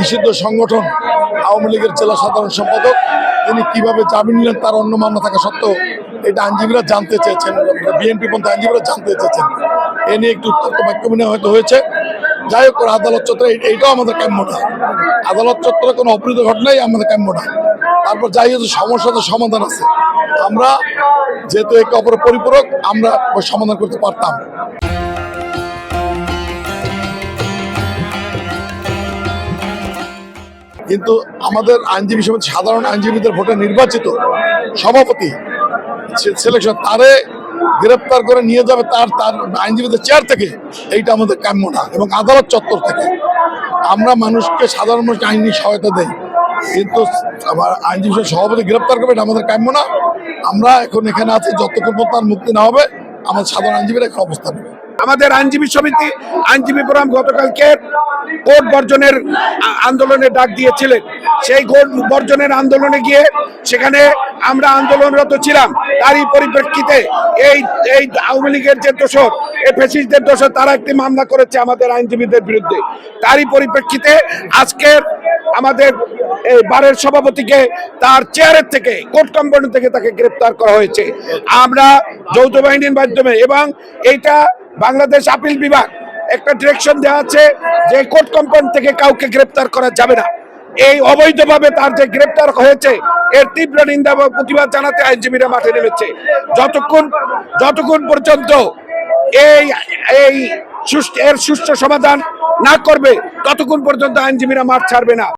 নিষিদ্ধ সংগঠন আওয়ামী লীগের জেলা সাধারণ সম্পাদক, তিনি কিভাবে জামিন নিলেন তার অন্য মামলা থাকা সত্ত্বেও এটা আইনজীবীরা জানতে চেয়েছেন, বিএনপি পন্থী আইনজীবীরা জানতে চেয়েছেন। এ নিয়ে একটু উত্তপ্ত বাক্য বিনিময় হয়তো হয়েছে। যাই হোক, আদালত চত্বরে এইটাও আমাদের কাম্য না। আদালত চত্বরে কোনো অপ্রীত ঘটনাই আমাদের কাম্য না। তারপর যাই হচ্ছে, সমস্যা তো সমাধান আছে। আমরা যেহেতু একে অপরের পরিপূরক, আমরা ওই সমাধান করতে পারতাম। কিন্তু আমাদের আইনজীবী সমিতি সাধারণ আইনজীবীদের ভোটে নির্বাচিত সভাপতি সিলেকশন, তারে গ্রেপ্তার করে নিয়ে যাবে তার আইনজীবীদের চেয়ার থেকে, এইটা আমাদের কাম্য না। এবং আদালত চত্বর থেকে আমরা মানুষকে, সাধারণ মানুষকে আইনি সহায়তা দেই, কিন্তু আমার আইনজীবী সভাপতি গ্রেপ্তার করবে এটা আমাদের কাম্য না। আমরা এখন এখানে আছি, যতক্ষণ পর্যন্ত তার মুক্তি না হবে আমাদের সাধারণ আইনজীবীরা এখন অবস্থান নেবে। আমাদের আইনজীবী সমিতি, আইনজীবী ফোরাম গতকালকে কোর্ট বর্জনের আন্দোলনে ডাক দিয়েছিলেন। সেই কোর্ট বর্জনের আন্দোলনে গিয়ে সেখানে আমরা আন্দোলনরত ছিলাম। তারই পরিপ্রেক্ষিতে এই আওয়ামী লীগের যে দোষর, এই ফ্যাসিস্টদের দোষর, তারা একটি মামলা করেছে আমাদের আইনজীবীদের বিরুদ্ধে। তারই পরিপ্রেক্ষিতে আজকের আমাদের এই বারের সভাপতিকে তার চেয়ারের থেকে, কোর্ট কম্পাউন্ড থেকে তাকে গ্রেপ্তার করা হয়েছে। আমরা যৌথ বাহিনীর মাধ্যমে, এবং এইটা বাংলাদেশ আপিল বিভাগ একটা ডিরেকশন দেওয়া আছে যে কোর্ট কম্পাউন্ড থেকে কাউকে গ্রেপ্তার করা যাবে না। এই অবৈধভাবে তার যে গ্রেপ্তার হয়েছে, এর তীব্র নিন্দা এবং প্রতিবাদ জানাতে আইনজীবীরা মাঠে নেমেছে। যতক্ষণ পর্যন্ত এর সুষ্ঠু সমাধান না করবে, ততক্ষণ পর্যন্ত আইনজীবীরা মাঠ ছাড়বে না।